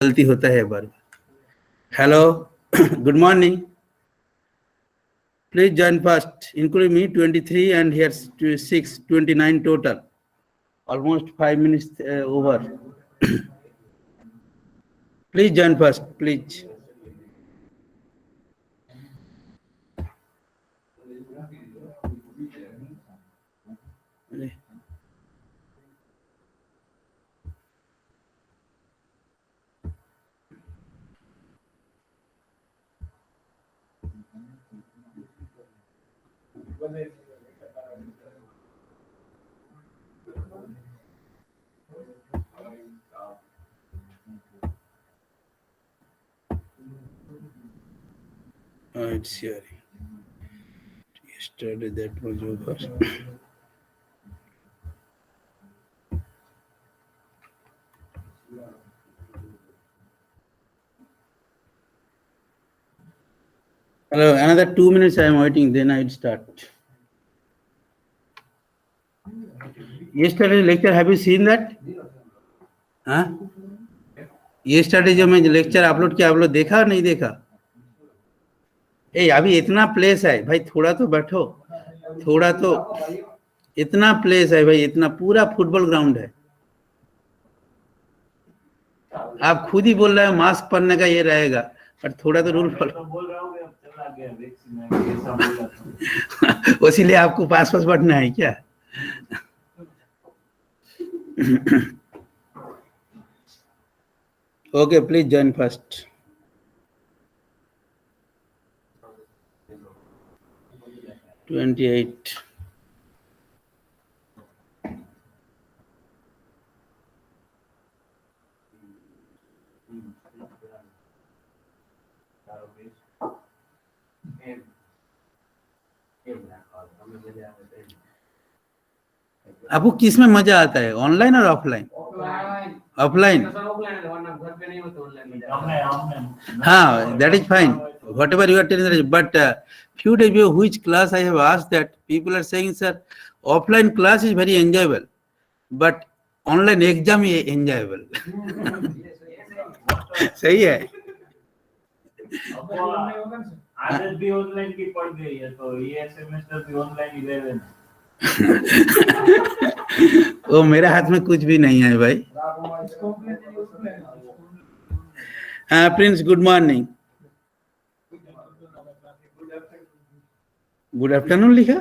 गलती होता है बार। Hello, good morning. Please join first, including me, 23 and here's 6, 29 total. Almost 5 minutes over. Please join first, please. It's here. Yesterday that was over. Hello, another 2 minutes I am waiting, then I'll start. Yesterday lecture, have you seen that? हाँ? Yesterday जो मैं lecture upload किया, आप लोग देखा नहीं देखा? अभी इतना प्लेस है भाई, थोड़ा तो बैठो, थोड़ा तो, इतना प्लेस है भाई, इतना पूरा फुटबॉल ग्राउंड है। आप खुद ही बोल रहे हो मास्क पहनने का ये रहेगा, पर थोड़ा तो रूल फॉलो। इसीलिए आपको पास बैठना है क्या? Okay, please join first. $28. आपको किस में मजा आता है, ऑनलाइन और ऑफलाइन? ऑफलाइन। हाँ, that is fine. Whatever you are telling, but few days ago, which class I have asked that people are saying, sir, offline class is very enjoyable, but online exam is enjoyable. सही है। आदत भी online की पड़ गई है, तो ये सेमेस्टर भी ऑनलाइन ही दे देना। वो मेरे हाथ में कुछ भी नहीं है भाई। हाँ Prince, good morning. Good afternoon लिखा?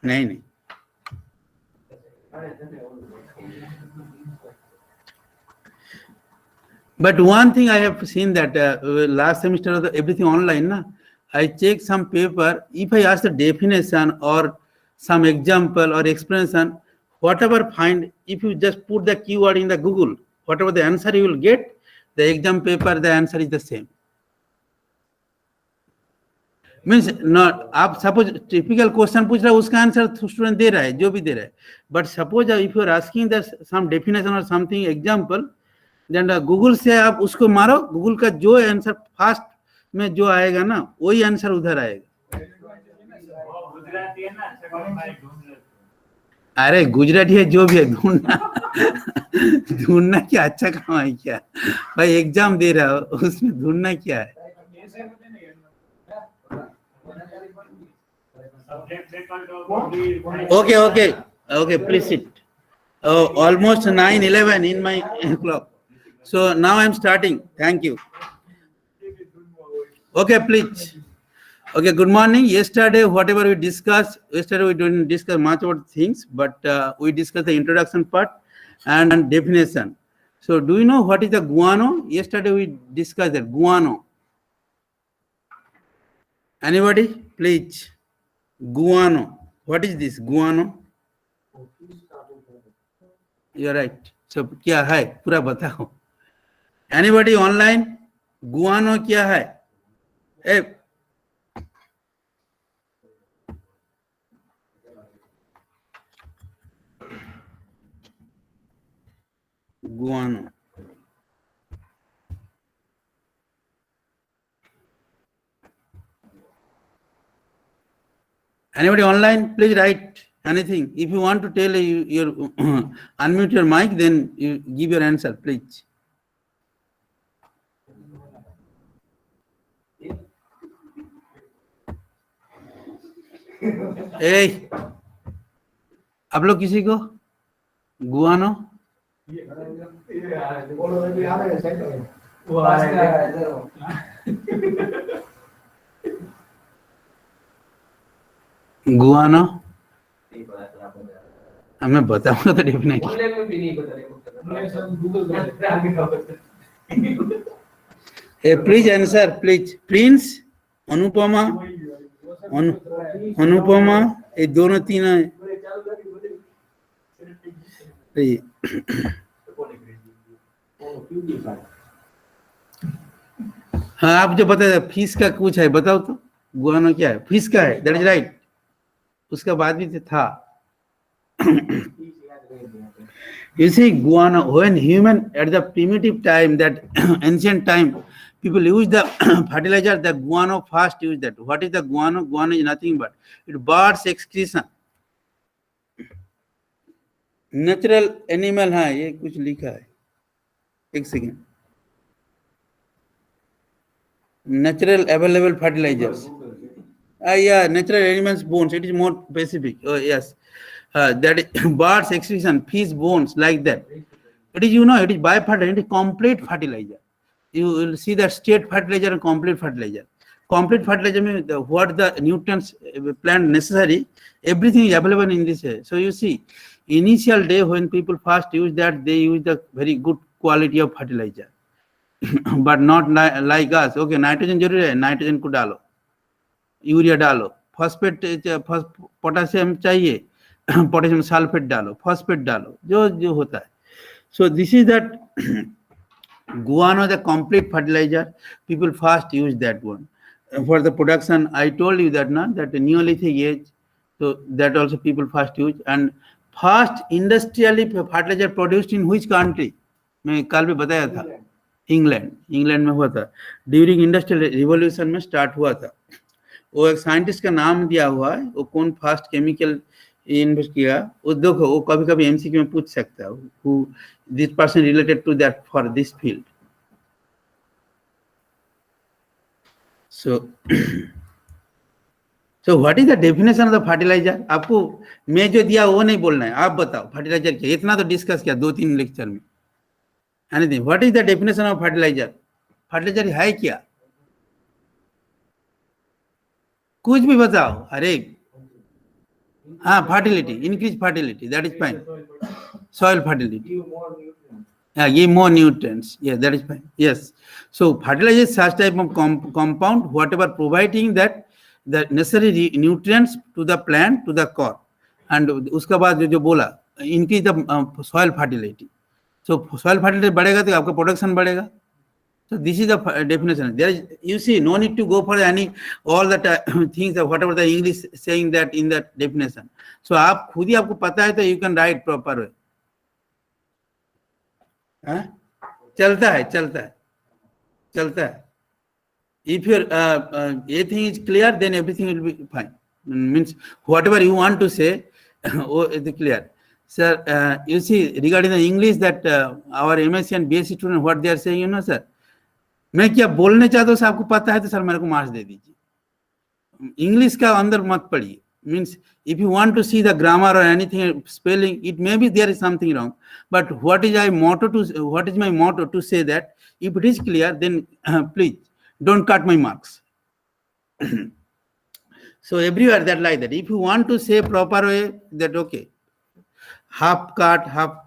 नहीं। But one thing I have seen that last semester everything online, na? I check some paper. If I ask the definition or some example or explanation, whatever find, if you just put the keyword in the Google, whatever the answer you will get, the exam paper, the answer is the same. Means not, आप suppose typical question पूछ रहा है, उसका answer student they रहा है, जो भी दे रहा है. But suppose if you are asking the some definition or something example, then Google से आप उसको मारो, गूगल का जो आंसर फास्ट में जो आएगा ना, वही आंसर उधर आएगा। अरे गुजराती है, जो भी है, ढूंढना क्या अच्छा काम है क्या भाई? एग्जाम दे रहा हो, उसमें ढूंढना क्या है? Okay, please sit. Almost 9:11 in my clock. So now I'm starting. Thank you. Okay, please. Okay, good morning. Yesterday, whatever we discussed, we didn't discuss much about things, but we discussed the introduction part and definition. So do you know what is the guano? Yesterday we discussed that guano. Anybody? Please. Guano. What is this? Guano? You're right. So क्या है पूरा बताओ. Anybody online? Guano क्या है? Guano. Anybody online? Please write anything. If you want to tell your unmute your mic, then you give your answer, please. ए, आप लोग किसी को गुआनो गुआनो मैं बताऊंगा तो definitely please answer please Prince Anupama Anupama ये दोनों तीन है हाँ आप जो बताए फीस का कुछ है बताओ तो गुआनो क्या है फीस का है दैट इज राइट उसका बाद भी तो था You see, guano, when human at the primitive time, that ancient time, people use the fertilizer, the guano first use that. What is the guano? Guano is nothing but it birds excretion. Natural animal है ये कुछ लिखा है एक second natural available fertilizers yeah natural animals bones it is more specific oh yes that is birds excretion fish bones like that it is it is biofertilizer it is complete fertilizer you will see that state fertilizer and complete fertilizer means what the nutrients plant necessary everything is available in this so you see initial day when people first use that they use the very good quality of fertilizer but not like us okay nitrogen जरूरी है nitrogen को डालो urea डालो phosphate potassium चाहिए potassium sulphate डालो phosphate डालो जो जो होता है so this is that guano the complete fertilizer people first use that one for the production I told you that not that the neolithic age so that also people first use and first industrially fertilizer produced in which country मैं कल भी बताया था England में हुआ था during industrial revolution में start हुआ था वो एक साइंटिस्ट का नाम दिया हुआ है वो कौन फर्स्ट केमिकल इन्वेस्ट किया वो देखो वो कभी कभी एमसीक्यू में पूछ सकता है who this person related to that for this field so what is the definition of the fertiliser आपको मैं जो दिया वो नहीं बोलना है आप बताओ फर्टिलाइजर क्या इतना तो डिस्कस किया 2-3 लेक्चर में anything what is the definition of fertilizer है क्या कुछ भी बताओ अरे हाँ fertility increase fertility that is fine soil fertility yeah give more nutrients yeah that is fine yes so fertilizer is such type of compound whatever providing that the necessary nutrients to the plant to the crop and उसका बाद जो बोला increase the soil fertility so soil fertility बढ़ेगा तो आपका production बढ़ेगा so this is the definition there is you see no need to go for any all that things whatever the English saying that in that definition so आप खुद ही आपको पता है तो you can write proper way हाँ चलता है if your everything is clear then everything will be fine means whatever you want to say oh is clear sir you see regarding the English that our MSc and BSc student what they are saying sir मैं क्या बोलने चाहता हूँ sir आपको पता है तो sir मेरे को मार्क्स दे दीजिए इंग्लिश का अंदर मत पढ़िए means if you want to see the grammar or anything spelling it may be there is something wrong but what is my motto to say that if it is clear then please don't cut my marks so everywhere that like that if you want to say proper way that okay half cut half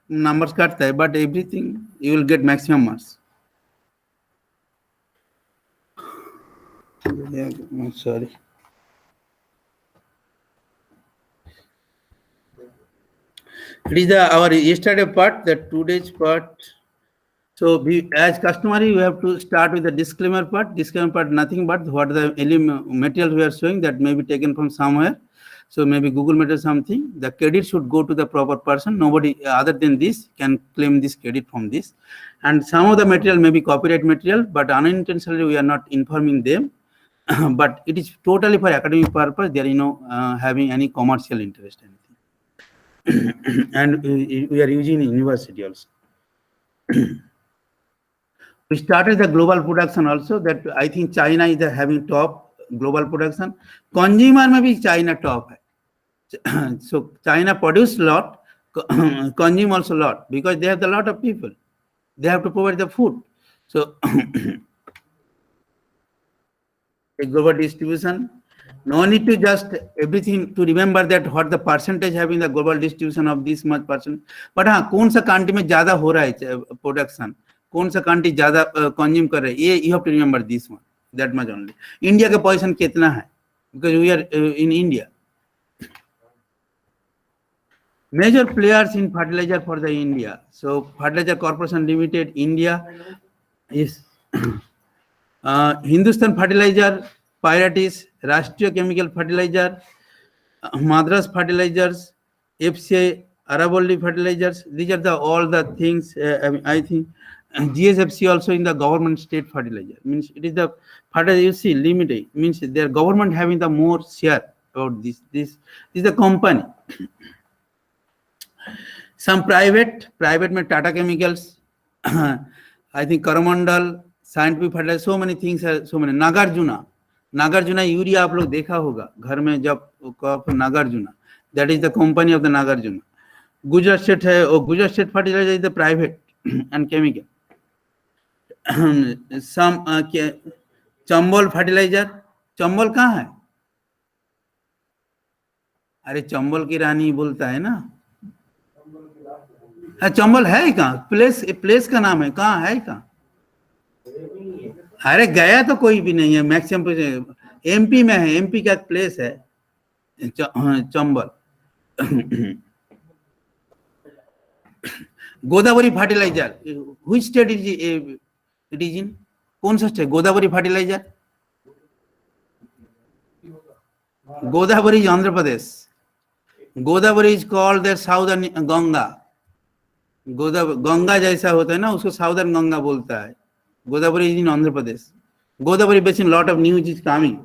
numbers cut hai but everything you will get maximum marks yeah, I'm sorry it is our yesterday part the today's part so we as customary we have to start with the disclaimer part nothing but what the materials we are showing that may be taken from somewhere so maybe Google Meet or something the credit should go to the proper person nobody other than this can claim this credit from this and some of the material may be copyright material but unintentionally we are not informing them but it is totally for academic purpose there is no having any commercial interest anything and we are using in university also we started the global production also that I think China is having top global production. Consumer में भी China top है. So China produce lot, consume also lot, because they have the lot of people. They have to provide the food. So a global distribution. No need to just everything to remember that what the percentage having the global distribution of this much percent. But हाँ, कौन सा country में ज़्यादा हो रहा है production, कौन सा country ज़्यादा consume कर रहा है, ये you have to remember this one, that much only. India का position कितना है, because we are in India. Major players in fertilizer for the India. So Fertilizer Corporation Limited, India is Hindustan Fertilizer, Pirates, Rashtriya Chemical Fertilizer, Madras Fertilizers, FCI, Aravalli Fertilizers. These are all the things. I think GSFC also in the government state fertilizer. Means it is the fertilizer you see limited. Means their government having the more share about this. This is the company. Some private में Tata Chemicals, I think Coromandel, Scientific Fertilizer, so many things are, so many. Nagarjuna urea आप लोग देखा होगा घर में जब Nagarjuna, that is the company of the Nagarjuna. Gujarat State है, और Gujarat State Fertilizer is the private and chemical. Some Chambal Fertilizer, Chambal कहाँ है? अरे चंबल की रानी बोलता है ना. चंबल है कहाँ? प्लेस का नाम है, कहाँ है कहाँ? अरे गया तो कोई भी नहीं है, मैक्सिमम एमपी में है, एमपी का प्लेस है Chambal. Godavari fertiliser, which state it is in? कौन सा state? Godavari fertiliser, Godavari is Andhra Pradesh. Godavari is called the southern Ganga. Ganga जैसा होता है ना, उसको साउदर्न गंगा बोलता है. Godavari is in Andhra Pradesh. Godavari basin, lot of news is coming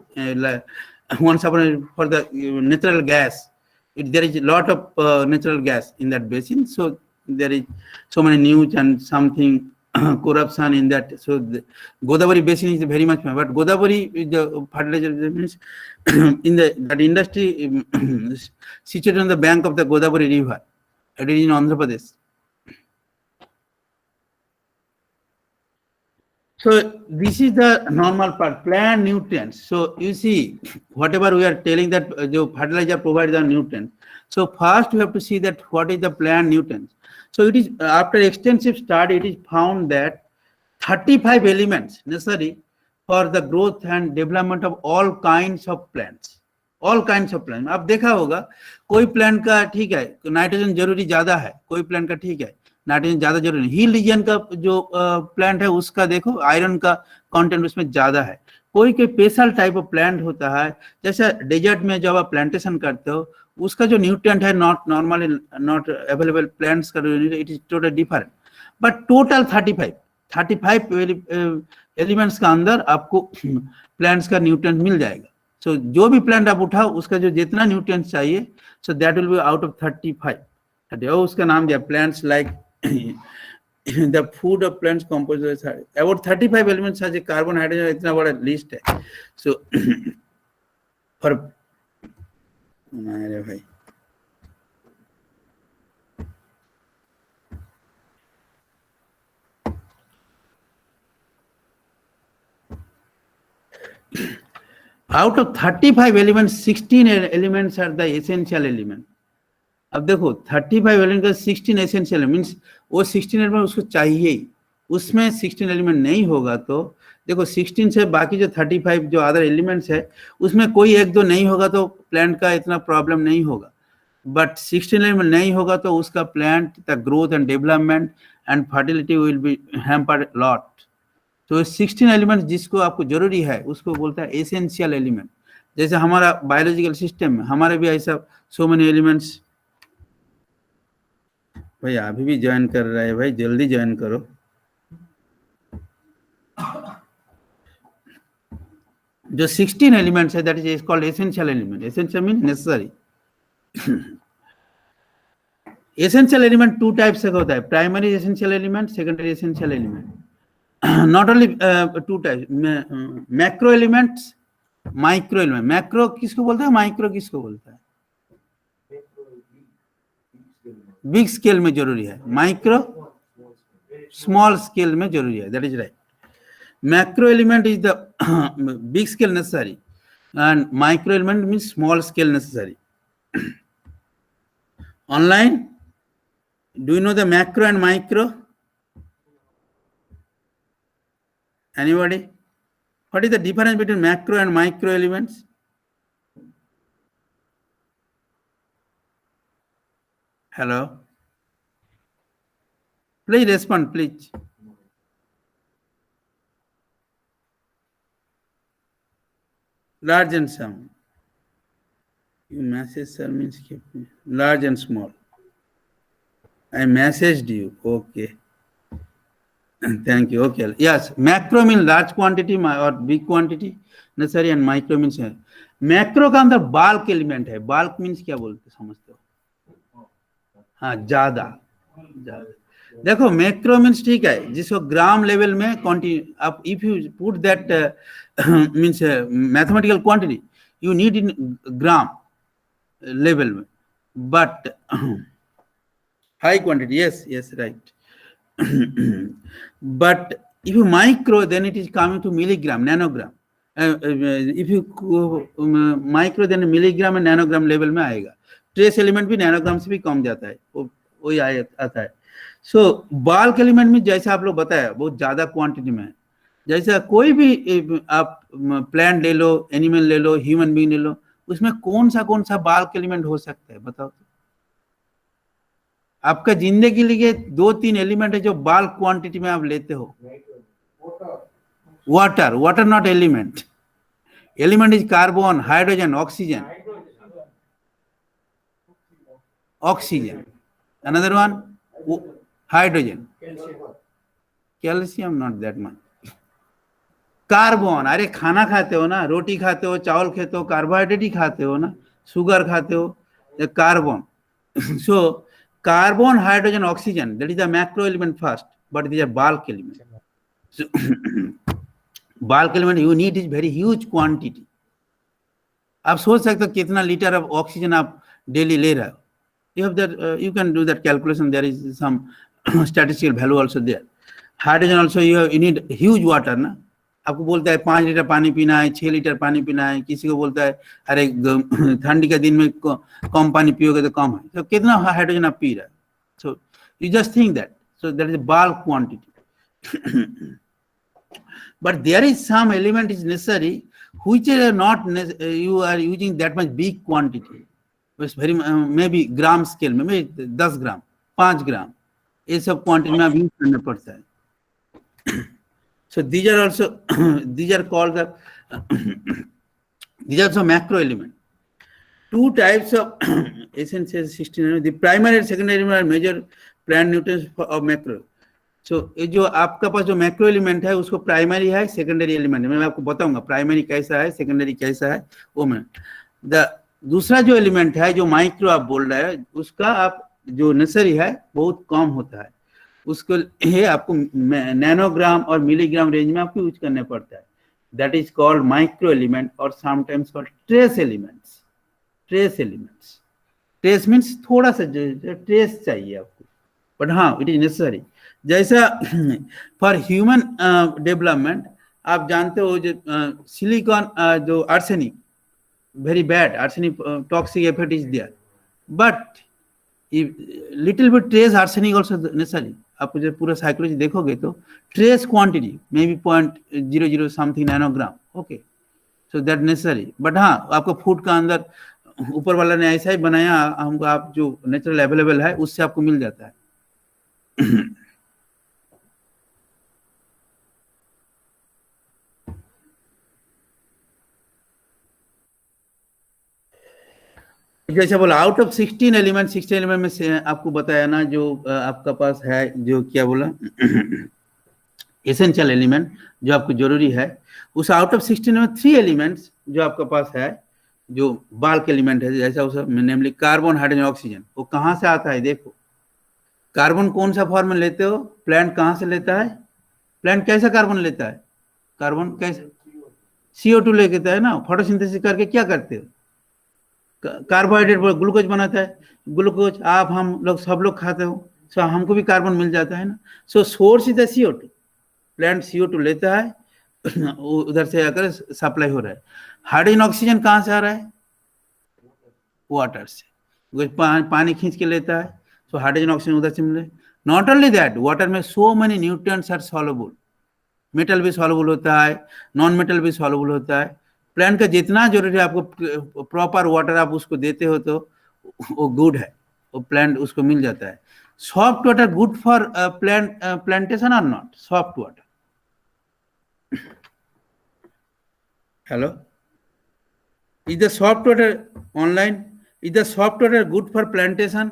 once upon for the natural gas. There is a lot of natural gas in that basin, so there is so many news and something corruption in that. So the Godavari basin is very much, but Godavari is the fertilizer means in that industry situated on the bank of the Godavari river. It is in Andhra Pradesh. So this is the normal part, plant nutrients. So you see, whatever we are telling that the fertilizer provides the nutrients. So first we have to see that what is the plant nutrients. So it is after extensive study, it is found that 35 elements necessary for the growth and development of all kinds of plants. All kinds of plants. आप देखा होगा कोई plant का ठीक है nitrogen जरूरी ज्यादा है, कोई प्लांट का ठीक है नाइट्रोजन ज्यादा जरूरी नहीं. हिल रीजन का जो प्लांट है उसका देखो आयरन का कंटेंट उसमें ज्यादा है. कोई कोई स्पेशल टाइप ऑफ प्लांट होता है, जैसे डेजर्ट में जब आप प्लांटेशन करते हो उसका जो न्यूट्रिएंट है not normally not available plants का it is totally different. But total 35 elements का अंदर आपको प्लांट्स का न्यूट्रिएंट मिल जाएगा. सो जो भी प्लांट आप उठाओ उसका जो जितना न्यूट्रिएंट्स चाहिए so that will be out of 35. उसका नाम दिया plants like the food of plants composed about 35 elements has a carbon hydrogen. इतना बड़ा लिस्ट है. So for अरे भाई out of 35 elements 16 elements are the essential element. अब देखो 35 एलिमेंट का 16 एसेंशियल मीन्स वो 16 एलिमेंट उसको चाहिए ही. उसमें 16 एलिमेंट नहीं होगा तो देखो 16 से बाकी जो 35 जो अदर एलिमेंट्स है उसमें कोई एक दो नहीं होगा तो प्लांट का इतना प्रॉब्लम नहीं होगा. बट 16 एलिमेंट नहीं होगा तो उसका plant the growth and development and fertility will be hampered lot. तो 16 एलिमेंट जिसको आपको जरूरी है उसको बोलता है एसेंशियल एलिमेंट. जैसे हमारा बायोलॉजिकल सिस्टम में हमारे भी ऐसा सो मेनी एलिमेंट्स. भाई अभी भी ज्वाइन कर रहा है भाई, जल्दी ज्वाइन करो. जो 16 एलिमेंट्स है that is called essential element. Essential mean necessary. Essential element two types का होता है, primary essential element, secondary essential element. Not only two types, macro elements micro element, macro किसको बोलता है, माइक्रो किसको बोलता है? बिग स्केल में जरूरी है, माइक्रो स्मॉल स्केल में जरूरी है, that is right. Macro element is the big scale necessary, and micro element means small scale necessary. Online, do you know the macro and micro? Anybody? What is the difference between macro and micro elements? Hello? Please respond, please. Large and small. You message sir means keep me. Large and small. I messaged you. Okay. Thank you. Okay. Yes. Macro means large quantity or big quantity necessary, and micro means macro का अंदर bulk element है. Bulk means क्या बोलते समझते हो? हाँ, ज्यादा. देखो मैक्रो मीन्स ठीक है जिसको ग्राम लेवल में क्वांटिटी, आप if you put that means mathematical quantity you need in gram level में, but high quantity, yes right. But if you micro, then it is coming to milligram, nanogram. If you micro, then milligram and nanogram level में आएगा. Trace element भी nanogram से भी कम जाता है, वही आता है. सो बाल्क एलिमेंट में जैसे आप लोग बताया बहुत ज्यादा क्वांटिटी में है. जैसा कोई भी आप प्लांट ले लो, एनिमल ले लो, ह्यूमन बीइंग ले लो, उसमें कौन सा बाल्क एलिमेंट हो सकता है बताओ. आपका जिंदगी के लिए 2-3 एलिमेंट है जो बाल्क क्वांटिटी में आप लेते हो. Water not element. Element is carbon, hydrogen, oxygen. Another one hydrogen, calcium not that much. Carbon, अरे खाना खाते हो ना, रोटी खाते हो, चावल खाते हो, कार्बोहाइड्रेट ही खाते हो ना, शुगर खाते हो, carbon. So carbon, hydrogen, oxygen, that is the macro element first, but these are bulk element. So bulk element you need is very huge quantity. आप सोच सकते हो कितना लीटर ऑफ ऑक्सीजन आप डेली ले रहे हो. You have that, you can do that calculation. There is some statistical value also there. Hydrogen also you need huge water ना. आपको बोलता है 5 लीटर पानी पीना है, 6 लीटर पानी पीना है. किसी को बोलता है अरे ठंडी के दिन में कम पानी पियोगे तो कम है. तो कितना हाइड्रोजन आप पी रहे हो. So you just think that. So that is bulk quantity. But there is some element is necessary which are not you are using that much big quantity. बस वेरी मे बी ग्राम स्केल में 10 ग्राम, 5 ग्राम, ये सब quantity में आप use करना पड़ता है. So these are also these are called the these are also macro element. Two types of essential 16. The primary and secondary element are major plant nutrients of macro. So ये जो आपका पास जो macro element है उसको primary है, secondary element है. मैं आपको बताऊंगा प्राइमरी कैसा है, सेकेंडरी कैसा है वो मैं. दूसरा जो एलिमेंट है जो माइक्रो आप बोल रहे हैं उसका आप जो नेसेसरी है बहुत कम होता है. उसको ये आपको नैनोग्राम और मिलीग्राम रेंज में आपको यूज करने पड़ता है. That is called micro element और sometimes called trace elements. Trace means थोड़ा सा ट्रेस चाहिए आपको, बट हाँ इट इज नेसेसरी. जैसा फॉर ह्यूमन डेवलपमेंट आप जानते हो जो सिलिकॉन जो arsenic very bad, arsenic toxic effect is there, but if little bit trace arsenic also necessary. आप जब पूरा साइकोलॉजी देखोगे तो trace quantity may be 0.00 something nanogram. Okay, so that necessary. But हाँ आपको फूड का अंदर ऊपर वाला ने ऐसा ही बनाया हमको, आप जो नेचुरल अवेलेबल है उससे आपको मिल जाता है. जैसे बोला आउट ऑफ 16 एलिमेंट में से आपको बताया ना जो आपका पास है जो क्या बोला एसेंशियल एलिमेंट जो आपको जरूरी है, उस आउट ऑफ 16 में 3 एलिमेंट्स जो आपके पास है जो बाल्क एलिमेंट है, जैसा उस नेमली कार्बन, हाइड्रोजन, ऑक्सीजन. वो कहाँ से आता है देखो. कार्बन कौन सा फॉर्म में लेते हो, प्लांट कहाँ से लेता है, प्लांट कैसा कार्बन लेता है, कार्बन कैसे CO2 लेके है ना, फोटोसिंथेसिस करके क्या करते हो, कार्बोहाइड्रेट ग्लूकोज बनाता है, ग्लूकोज आप हम लोग सब लोग खाते हो, सो हमको भी कार्बन मिल जाता है ना। So source is the CO2, plant CO2 लेता है, उधर से आकर सप्लाई हो रहा है। हाइड्रोजन ऑक्सीजन कहाँ से आ रहा है, वाटर से, पानी खींच के लेता है, सो हाइड्रोजन ऑक्सीजन उधर से मिल रहा है। नॉट ओनली दैट, वाटर में so many nutrients are soluble, metal भी सॉल्युबल होता है, नॉन मेटल भी सॉल्युबल होता है। प्लांट का जितना जरूरी है आपको प्रॉपर वाटर आप उसको देते हो तो वो गुड है, वो प्लांट उसको मिल जाता है। Soft water good for plantation और not, soft water, hello, is the soft water online, is the soft water good for plantation?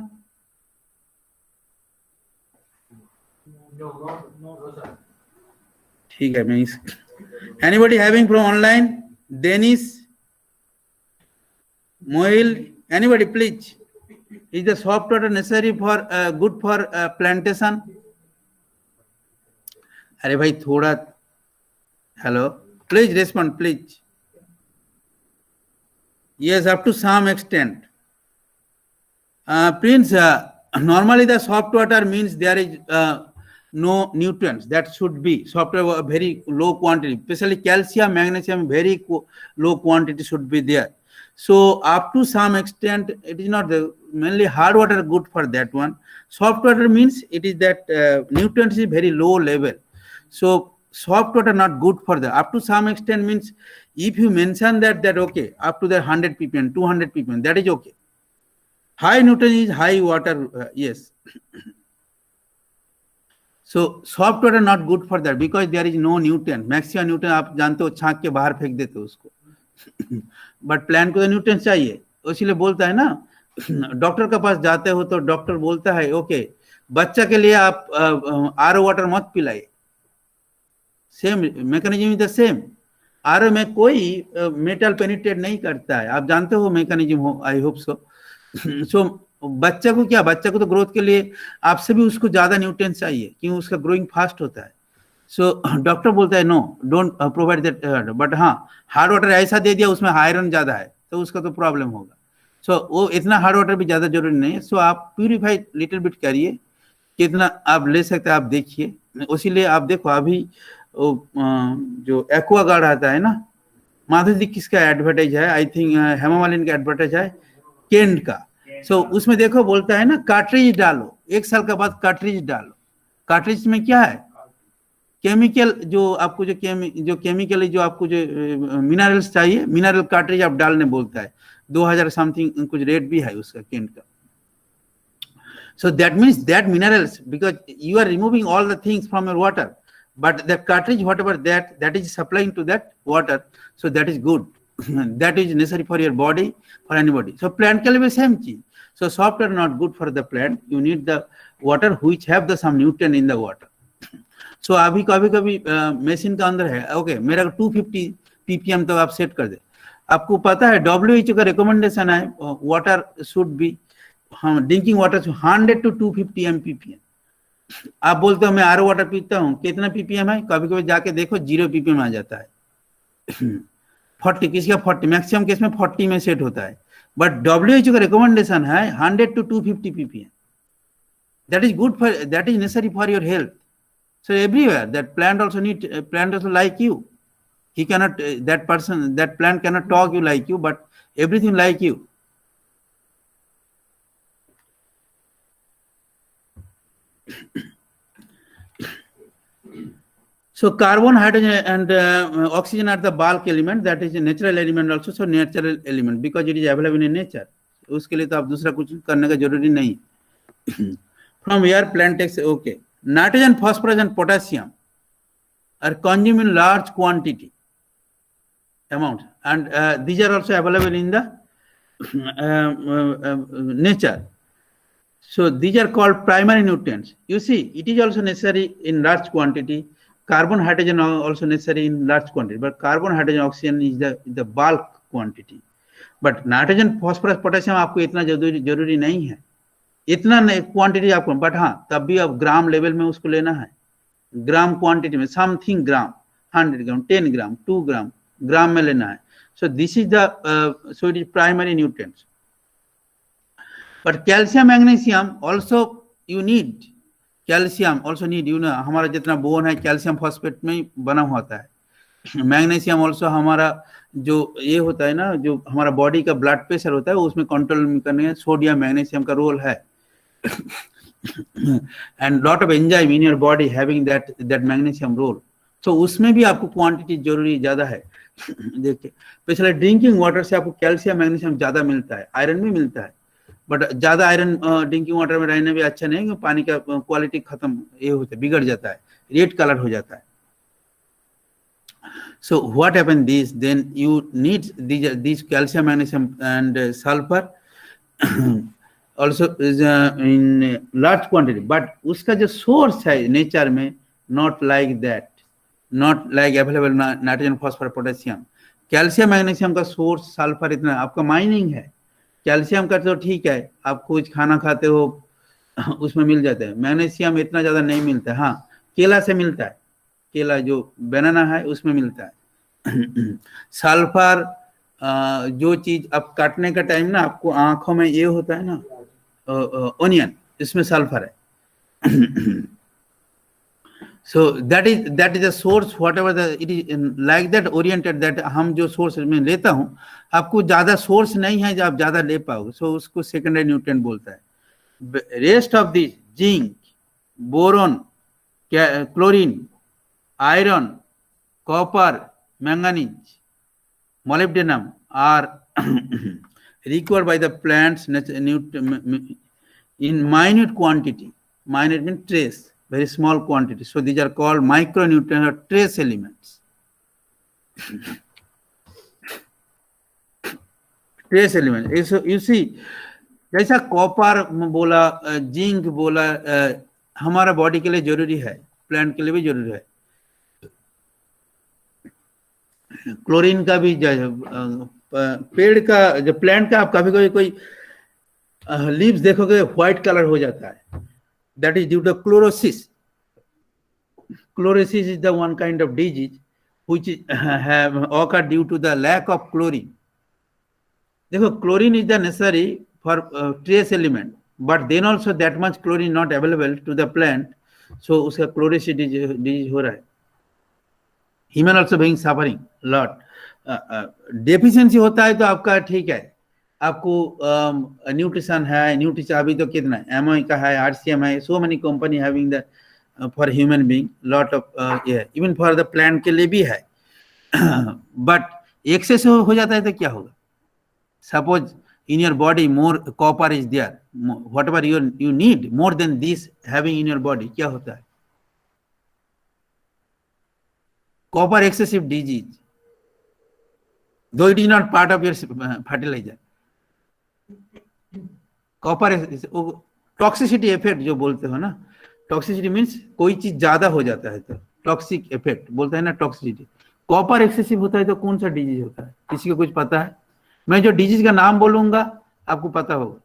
No, sir. ठीक है, मैं इस anybody having from online, Denis, Mohil, anybody please, is the soft water necessary for good for plantation? अरे भाई थोड़ा, hello, please respond please. Yes, up to some extent. Prince, normally the soft water means there is no nutrients, that should be soft water, very low quantity, especially calcium, magnesium, very low quantity should be there. So up to some extent, it is not the mainly hard water good for that one. Soft water means it is that nutrients is very low level. So soft water not good for that. Up to some extent means if you mention that okay, up to the 100 ppm, 200 ppm, that is okay. High nutrient is high water, yes. So soft water not good for that because there is no nutrient. Maximum nutrient आप जानते हो छांक के बाहर फेंक देते हो उसको, but plant को तो न्यूट्रिएंट्स चाहिए, इसीलिए बोलता है ना, डॉक्टर के पास जाते हो तो डॉक्टर बोलता है ओके बच्चा के लिए आप RO वाटर मत पिलाइए, same mechanism is the same. RO में कोई मेटल पेनिट्रेट नहीं करता है, आप जानते हो मैकेनिज्म हो, आई होप सो। सो बच्चा को क्या, बच्चा को तो ग्रोथ के लिए आपसे भी उसको ज्यादा न्यूट्रिएंट्स चाहिए क्योंकि उसका ग्रोइंग फास्ट होता है। सो डॉक्टर बोलता है no don't provide that, but हाँ हार्ड वाटर ऐसा दे दिया उसमें आयरन ज्यादा है तो उसका तो प्रॉब्लम होगा। सो वो इतना हार्ड वाटर भी ज्यादा जरूरी नहीं है। सो आप प्यूरिफाई लिटिल बिट करिए, कितना आप ले सकते हैं आप देखिए। उसीलिए आप देखो अभी जो एक्वागार्ड आता है ना, माधुरी दीक्षित का एडवर्टाइज है, आई थिंक हेमा मालिनी का एडवर्टाइज है केंट का। सो उसमें देखो बोलता है ना कार्ट्रिज डालो, 1 साल के बाद कार्ट्रिज डालो। कार्ट्रिज में क्या है, केमिकल, जो आपको जो केमिकल जो आपको जो मिनरल्स चाहिए, मिनरल कार्ट्रिज आप डालने बोलता है। 2000 समथिंग कुछ रेट भी है उसका केंट का। So that means that minerals, because you are removing all the things from your water, but the cartridge, whatever that is supplying to that water, so that is good. That is necessary for your body, for anybody. So plant can be same thing. So soft water not good for the plant. You need the water which have the some nutrient in the water. So अभी कभी machine का अंदर है okay मेरा 250 ppm तक आप set कर दे। आपको पता है WHO का रिकमेंडेशन है वाटर शुड बी, हाँ ड्रिंकिंग वाटर 100 to 250 mpm। आप बोलते हो मैं RO वाटर पीता हूँ, कितना ppm है, कभी कभी जाके देखो 0 ppm आ जाता है। 40, किसी का 40, मैक्सिमम केस में 40 में सेट होता है, बट WHO का रिकमेंडेशन है 100 to 250 ppm। that is good for, that is necessary for your health. So everywhere that plant also like you, he cannot, that person, that plant cannot talk you like you, but everything like you. So carbon, hydrogen and oxygen are the bulk element, that is a natural element also, so natural element because it is available in nature. उसके लिए तो आप दूसरा कुछ करने का जरूरी नहीं। From where plant takes, okay, nitrogen, phosphorus and potassium are consumed in large quantity amount, and these are also available in the nature. So these are called primary nutrients. You see, it is also necessary in large quantity. Carbon, hydrogen are also necessary in large quantity, but carbon, hydrogen, oxygen is the bulk quantity. But nitrogen, phosphorus, potassium आपको इतना जरूरी नहीं है, इतना quantity आपको, but हाँ तब भी अब ग्राम लेवल में उसको लेना है, ग्राम क्वांटिटी में, समथिंग ग्राम, 100 ग्राम, 10 ग्राम, 2 ग्राम, ग्राम में लेना है. So this is the so it is primary nutrients. But calcium, magnesium also you need. Calcium also need, you know, हमारा जितना बोन है कैल्शियम फॉस्फेट में ही बना हुआ होता है. मैग्नीशियम ऑल्सो हमारा जो ये होता है ना, जो हमारा बॉडी का ब्लड प्रेशर होता है उसमें कंट्रोल करने में सोडियम मैग्नीशियम का रोल है. And lot of enzyme in your body having that magnesium role. तो उसमें भी आपको क्वांटिटी जरूरी ज्यादा है. देखिए पिछले ड्रिंकिंग वाटर से आपको कैल्शियम मैग्नीशियम ज्यादा मिलता है, आयरन भी मिलता है, बट ज्यादा आयरन ड्रिंकिंग वाटर में रहने भी अच्छा नहीं, पानी का क्वालिटी खत्म ये होता है, बिगड़ जाता है, रेड कलर हो जाता है. So what happens this, then you need these calcium, magnesium and sulfur also is in large quantity, but उसका जो source है nature में not like that, not like available nitrogen, phosphorus, potassium. Calcium magnesium का source sulphur इतना आपका mining है. Calcium का तो ठीक है, आप कुछ खाना खाते हो उसमें मिल जाता है. मैग्नीशियम इतना ज्यादा नहीं मिलता है. हाँ केला से मिलता है, केला जो बनाना है उसमें मिलता है. सल्फर जो चीज अब काटने का टाइम ना आपको आंखों में ये होता है ना ओनियन, इसमें सल्फर है. So that is the source, whatever it is like that oriented, that हम जो सोर्स में लेता हूँ, आपको ज्यादा सोर्स नहीं है जो आप ज्यादा ले पाओगे, सो उसको सेकेंडरी न्यूट्रिएंट बोलता है. Rest of this zinc, boron, chlorine, iron, copper, manganese, molybdenum are required by the plants in minute quantity. Minute means trace, very small quantity. So these are called micronutrients or trace elements. Trace elements. So you see, जैसा copper बोला, zinc बोला, हमारा body के लिए जरूरी है, plant के लिए भी जरूरी है. क्लोरीन का भी पेड़ का जो प्लांट का आप कभी कोई लीव्स देखोगे व्हाइट कलर हो जाता है, that is due to chlorosis. Chlorosis is the one kind of disease which have occurred due to the lack of chlorine. देखो chlorine is the necessary for trace element, but then also that much chlorine not available to the plant, so उसका chlorosis disease हो रहा है. Human also being suffering lot. Deficiency होता है तो आपका ठीक है, आपको न्यूट्रिशन है, न्यूट्रिशन अभी तो कितना है, एमओ का है, आरसीएम है, so many company having the for human being lot of, even for the plant के लिए भी है. बट एक्सेस हो जाता है तो क्या होगा? Suppose in your body more copper is there, whatever you need more than this having in your body, क्या होता है? Copper excessive disease, though it is not part of your fertilizer. Copper toxicity effect जो बोलते हो ना, toxicity means कोई चीज ज्यादा हो जाता है तो toxic effect बोलते हैं ना, toxicity. कॉपर एक्सेसिव होता है तो कौन सा डिजीज होता है? किसी को कुछ पता है? मैं जो डिजीज का नाम बोलूंगा आपको पता होगा.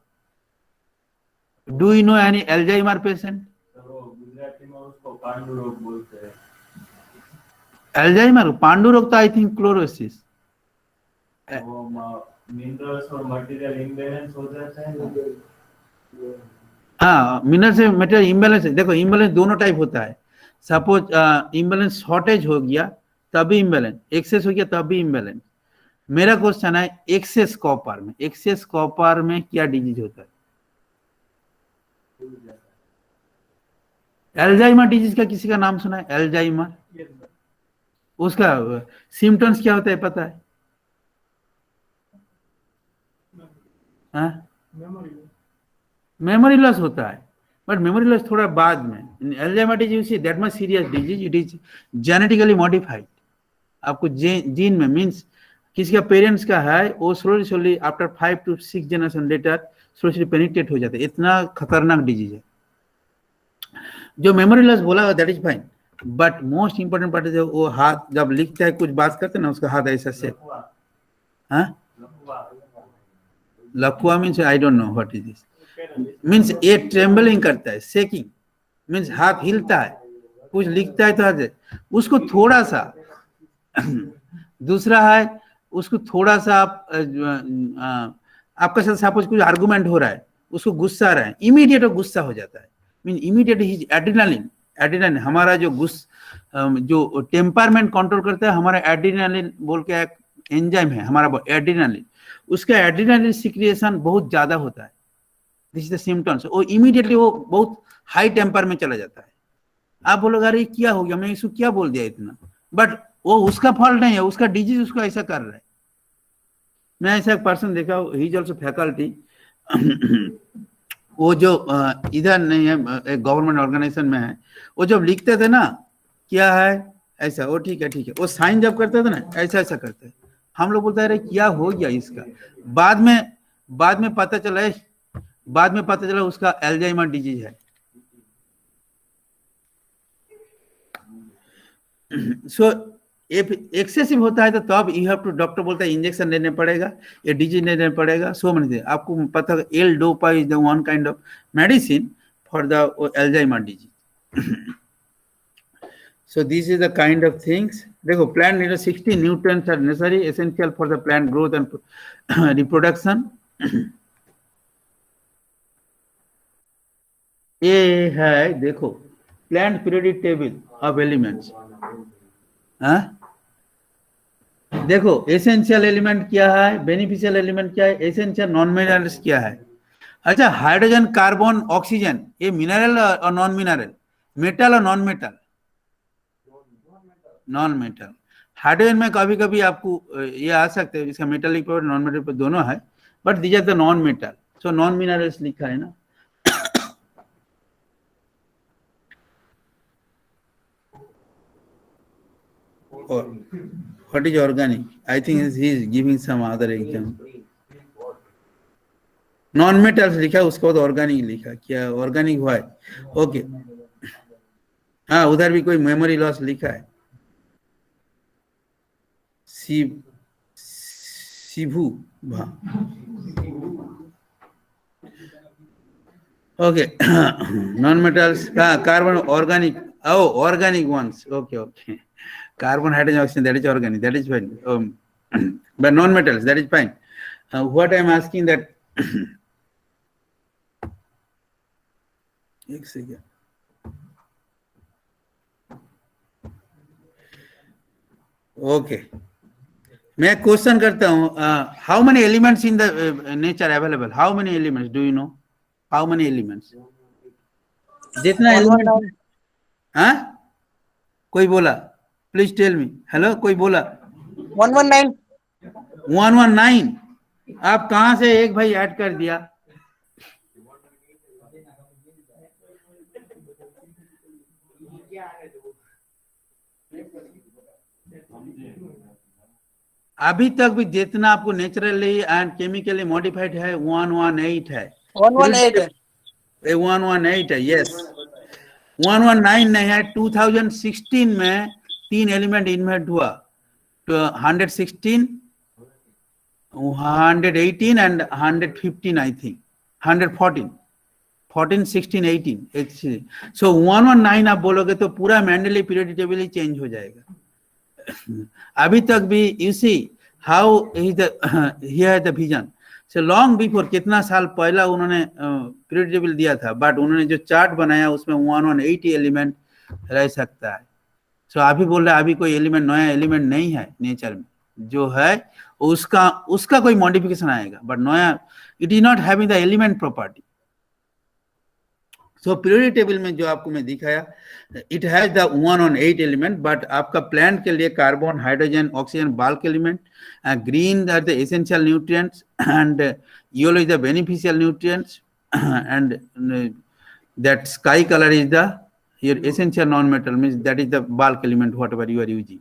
Do you know any Alzheimer patient? Gujarati में उसको पांडु रोग बोलते हैं. एल्जाइमर, पांडु रोग तो आई थिंक क्लोरोसिस. वो मिनरल्स और मटेरियल इम्बैलेंस हो जाता है. हाँ, मिनरल से मटेरियल इम्बैलेंस. देखो इम्बैलेंस दोनों टाइप होता है. सपोज इम्बैलेंस शॉर्टेज हो गया तभी इम्बैलेंस, एक्सेस हो गया तभी इम्बैलेंस. मेरा क्वेश्चन है एक्सेस कॉपर में, एक्सेस कॉपर में क्या डिजीज होता है? एल्जाइमर डिजीज का किसी का नाम सुना है? एल्जाइमर, उसका सिम्टम्स क्या होता है पता है? मेमोरी लॉस होता है, बट मेमोरी लॉस थोड़ा बाद में. Alzheimer disease see that much serious disease, it is genetically modified. आपको जीन में मींस किसी का पेरेंट्स का है, वो slowly after 5 to 6 generation later slowly penetrate हो जाता है. इतना खतरनाक डिजीज है. जो मेमोरी लॉस बोला that is fine, but most important part है वो हाथ जब लिखता है कुछ बात करते हैं ना, उसका हाथ ऐसा से, हाँ लकुआ means I don't know what is this, means ये ट्रेम्बलिंग करता है, शेकिंग मीन्स हाथ हिलता है, कुछ लिखता है तो हाथ, उसको थोड़ा सा दूसरा है उसको थोड़ा सा आप आपका साथ सपोज कुछ आर्गुमेंट हो रहा है, उसको गुस्सा आ रहा है, इमीडिएट वो गुस्सा हो जाता है, मीन इमीडिएट ही एड्रेनालिन हमारा जो जो टेम्परमेंट कंट्रोल करता है, हमारा एड्रेनालिन बोल के एक एंजाइम है हमारा एड्रेनालिन, उसका एड्रेनालिन सिक्रिएशन बहुत ज्यादा होता है, दिस इज द सिम्टम्स, वो इमीडिएटली वो बहुत हाई टेम्पर में चला जाता है। आप बोलोगे अरे क्या हो गया, मैं इसको क्या बोल दिया इतना, बट वो उसका फॉल्ट नहीं है, उसका डिजीज उसको ऐसा कर रहा है। मैं ऐसा एक पर्सन देखा, ही इज आल्सो फैकल्टी, वो जो इधर नहीं है, एक गवर्नमेंट ऑर्गेनाइजेशन में है, वो जब लिखते थे ना क्या है ऐसा, वो ठीक है, वो साइन जब करते थे ना ऐसा ऐसा करते, हम लोग बोलते अरे क्या हो गया इसका, बाद में पता चला उसका अल्जाइमर डिजीज है। सो एक्सेसिव होता है तो तब यू हैव टू, डॉक्टर बोलता है इंजेक्शन लेने पड़ेगा, ये डिजीज लेने पड़ेगा, सो मैनी आपको पता है L dopa is the one kind of medicine for the Alzheimer disease. So this is the kind of things. देखो plant needs 60 nutrients are necessary, essential for the plant growth and reproduction. ये है देखो plant periodic table of elements. हाँ देखो essential element क्या है, beneficial element क्या है, एसेंशियल नॉन मिनरल्स क्या है। अच्छा हाइड्रोजन कार्बन ऑक्सीजन ये मिनरल और नॉन मिनरल, मेटल और non metal, non metal. Hydrogen में कभी कभी आपको ये आ सकते हैं, इसका मेटालिक पावर नॉन मेटल पर दोनों है, but these are the non metal, so non minerals लिखा है ना। और what is organic, I think he is giving some other example. Non metals लिखा, उसके बाद ऑर्गेनिक लिखा, क्या ऑर्गेनिक हुआ है, ओके। हाँ उधर भी कोई मेमोरी लॉस लिखा है, Shibhu okay. Non metals carbon organic, organic ones, okay. Carbon, hydrogen, oxygen, that is organic, that is fine. But non metals, that is fine. What I am asking that एक second, okay मैं question करता हूँ, how many elements in the nature available, how many elements do you know, how many elements, जितना element, हाँ कोई बोला, please tell me, hello कोई बोला 119, 119, आप कहां से एक भाई ऐड कर दिया, अभी तक भी जितना आपको नेचुरली एंड केमिकली मॉडिफाइड है 118 है, 118 है, 118 है, यस 119 नहीं है। 2016 में 3 एलिमेंट इन्वेंट हुआ, तो 116, 118 एंड 115 आई थिंक, 114, 14, 16, 18, सो 119 आप बोलोगे तो पूरा मैंडेली पीरियोडिक टेबल ही चेंज हो जाएगा। अभी तक भी you see how here the vision, so long before, कितना साल पहला उन्होंने पीरियोडिक टेबल दिया था, बट उन्होंने जो चार्ट बनाया उसमें 180 एलिमेंट रह सकता है। सो अभी बोल रहे अभी कोई एलिमेंट, नया एलिमेंट नहीं है नेचर में, जो है उसका कोई मॉडिफिकेशन आएगा, बट नया it is not having the element property. So periodic table में जो आपको मैं दिखाया, it has the 118 element, but आपका प्लांट के लिए carbon, hydrogen, oxygen bulk element, green are the essential nutrients and yellow is the beneficial nutrients, and that sky color is the your essential non-metal, means that is the bulk element whatever you are using.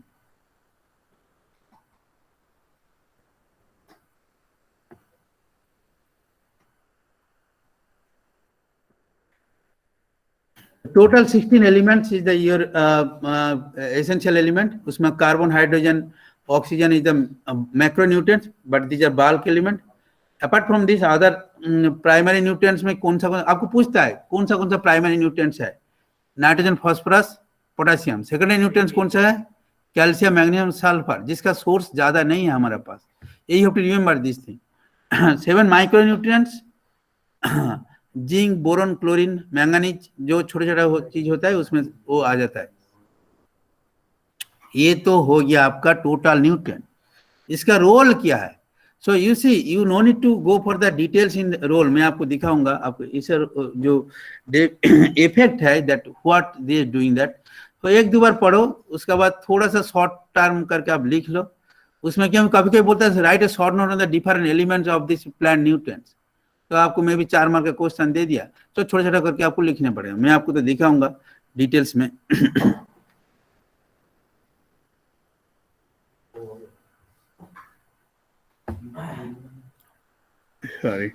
Total 16 elements is the your essential element. उसमें carbon, hydrogen, oxygen is the macronutrients, but these are bulk element. Apart from this, other primary nutrients में कौन सा आपको पूछता है कौन सा primary nutrients है, nitrogen, phosphorus, potassium. Secondary nutrients कौन सा है, कैल्शियम मैग्नीशियम सल्फर, जिसका सोर्स ज्यादा नहीं है हमारे पास. यही have to remember this thing. 7 micronutrients, zinc, boron, chlorine, manganese, जो छोटा छोटा चीज होता है उसमें वो आ जाता है. ये तो हो गया आपका टोटल न्यूट्रिएंट. इसका रोल क्या है? So you see, you no need to go for the details in role. मैं आपको दिखाऊंगा. आपको इस जो इफेक्ट है that what they doing that, तो एक दो बार पढ़ो, उसके बाद थोड़ा सा शॉर्ट टर्म करके आप लिख लो. उसमें क्या कभी कभी बोलता है right A short note on the different elements of this plant nutrients. तो आपको मैं भी 4 मार्क का क्वेश्चन दे दिया, तो छोटा छोटा करके आपको लिखने पड़ेगा. मैं आपको तो दिखाऊंगा डिटेल्स में. सॉरी.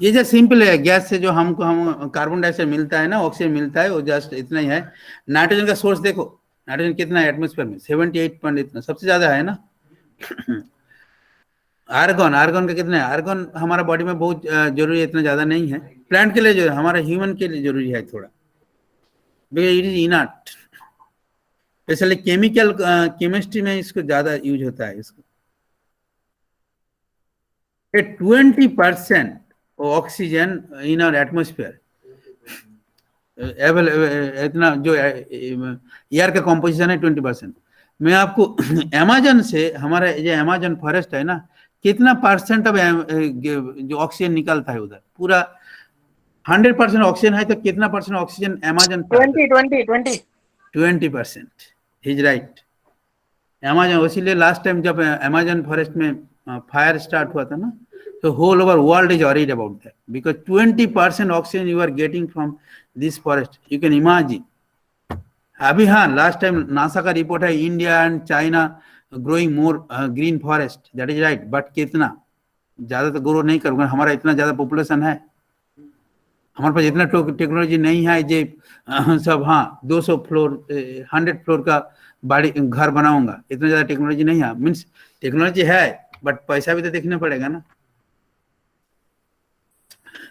ये जो सिंपल है, गैस से जो हम कार्बन डाइऑक्साइड मिलता है ना, ऑक्सीजन मिलता है, वो जस्ट इतना ही है. नाइट्रोजन का सोर्स देखो, नाइट्रोजन कितना है एटमॉस्फेयर में? 78 पॉइंट इतना, सबसे ज्यादा है ना. आर्गन, आर्गन का कितना है? आर्गन हमारा बॉडी में बहुत जरूरी है, इतना ज्यादा नहीं है. प्लांट के लिए जो है, हमारा ह्यूमन के लिए जरूरी है थोड़ा, it is inert. Specially chemical chemistry में इसको ज्यादा यूज होता है. इसको 20% ऑक्सीजन इन आवर एटमॉस्फेयर, इतना जो एयर का कॉम्पोजिशन है 20%. मैं आपको अमेज़न से, हमारा जो अमेज़न फॉरेस्ट है ना, कितना परसेंट ऑफ जो ऑक्सीजन निकलता है उधर, पूरा 100% ऑक्सीजन है, तो कितना percent oxygen Amazon? 20%. Is right. Amazon, इसीलिए लास्ट टाइम जब अमेज़न फॉरेस्ट में फायर स्टार्ट हुआ था ना, तो whole over world is worried about that, because 20% oxygen you are getting from this forest. You can imagine. अभी हाँ, लास्ट टाइम नासा का रिपोर्ट है, India and China growing more green forest. That is right, but कितना ज्यादा तो grow नहीं करूंगा. हमारा इतना ज्यादा पॉपुलेशन है, हमारे पास इतना टेक्नोलॉजी नहीं है जे सब हाँ 200 फ्लोर 100 फ्लोर का बाड़ी घर बनाऊंगा. इतना ज्यादा टेक्नोलॉजी नहीं है. मीन्स टेक्नोलॉजी है, बट पैसा भी तो देखना पड़ेगा ना.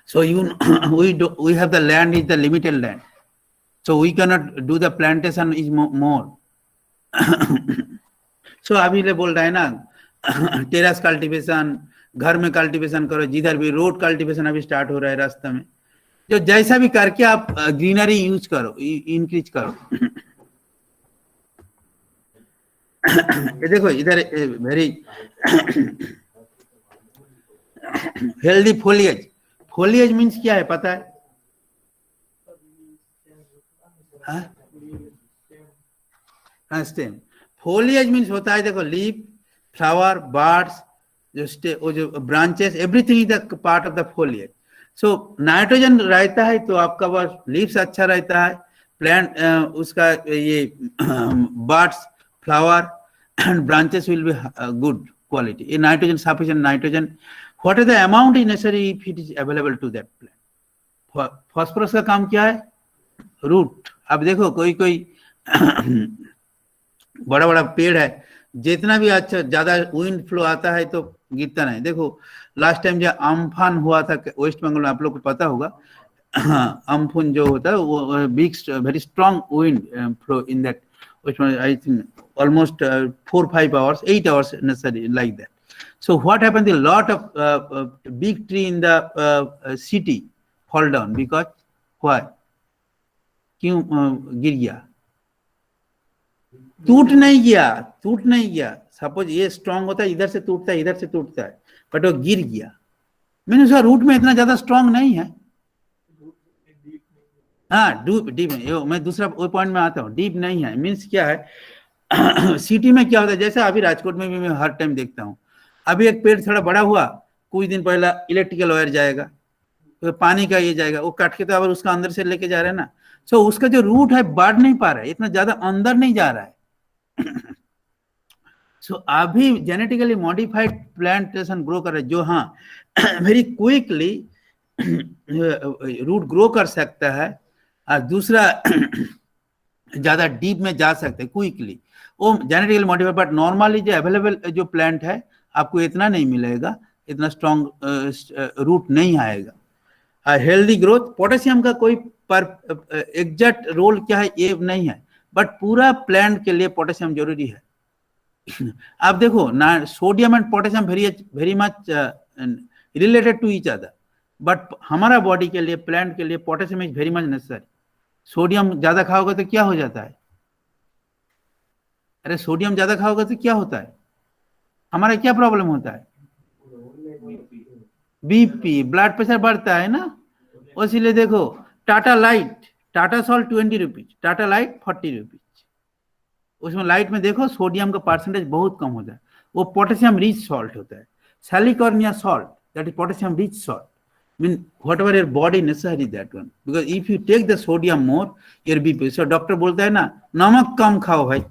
So we have the land is the limited land, so we cannot do the plantation is more. So अभी ले बोल रहा है ना टेरेस कल्टीवेशन, घर में कल्टीवेशन करो, जिधर भी रोड कल्टीवेशन अभी स्टार्ट हो रहा है रास्ते में. जो जैसा भी करके आप ग्रीनरी यूज करो, इंक्रीज करो. ये देखो इधर very healthy foliage. Foliage means क्या है पता है? स्टेम. फोलिएज मीन्स होता है, देखो, लीफ, फ्लावर, बर्ड्स, जो branches, everything is the part of the foliage. So nitrogen रहता है तो आपका बस लीव्स अच्छा रहता है, प्लांट उसका ये birds, flower and branches will be good quality. ये nitrogen, sufficient nitrogen. What is the amount is necessary if it is available to that plant? Phosphorus का काम क्या है? रूट. अब देखो कोई कोई बड़ा बड़ा पेड़ है, जितना भी अच्छा ज्यादा विंड फ्लो आता है तो गिरता नहीं. देखो लास्ट टाइम जो अम्फान हुआ था वेस्ट बंगाल में, आप लोग को पता होगा. अम्फान जो होता है वो big very strong wind flow in that, I think almost 4-5 hours 8 hours necessary like that. So what happened? A lot of big tree in the city fall down because why? क्यों गिर गया? टूट नहीं गया. सपोज ये strong होता है, इधर से टूटता है, इधर से टूटता है, बट वो गिर गया. मैंने उसका रूट में इतना ज्यादा स्ट्रांग नहीं है. हाँ, डीप है. मैं दूसरा पॉइंट में आता हूँ, डीप नहीं है. मीन्स क्या है, सिटी में क्या होता है, जैसे अभी राजकोट में भी मैं हर टाइम देखता हूँ, अभी एक पेड़ थोड़ा बड़ा हुआ, कुछ दिन पहला इलेक्ट्रिकल वायर जाएगा, तो पानी का ये जाएगा, वो काट के तो अब उसका अंदर से लेके जा रहे हैं ना. सो उसका जो रूट है बढ़ नहीं पा रहा है, इतना ज्यादा अंदर नहीं जा रहा है. सो अभी जेनेटिकली मॉडिफाइड प्लांटेशन ग्रो कर रहे हैं, जो हाँ वेरी क्विकली रूट ग्रो कर सकता है, और दूसरा ज्यादा डीप में जा सकते हैं क्विकली, वो जेनेटिकली मॉडिफाइड. बट नॉर्मली जो अवेलेबल जो प्लांट है आपको इतना नहीं मिलेगा. इतना स्ट्रॉन्ग रूट नहीं आएगा। हेल्दी ग्रोथ, पोटेशियम का कोई पर एग्जैक्ट रोल क्या है ये नहीं है, बट पूरा प्लांट के लिए पोटेशियम जरूरी है। आप देखो ना, sodium and potassium very much related to each other, but हमारा बॉडी के लिए, प्लांट के लिए potassium is very much necessary. Sodium ज्यादा खाओगे तो क्या हो जाता है? अरे सोडियम ज्यादा खाओगे तो क्या होता है? हमारा क्या प्रॉब्लम होता है? बीपी, ब्लड प्रेशर बढ़ता है ना। इसीलिए देखो Tata light, Tata salt 20 rupees, Tata light 40 rupees. उसमें लाइट में देखो सोडियम का परसेंटेज बहुत कम होता है, वो पोटेशियम रिच सॉल्ट होता है। Salicornia salt, that is potassium rich salt, mean whatever your body necessary that one, because if you take the sodium more, your BP, so doctor बोलता है ना नमक कम खाओ भाई।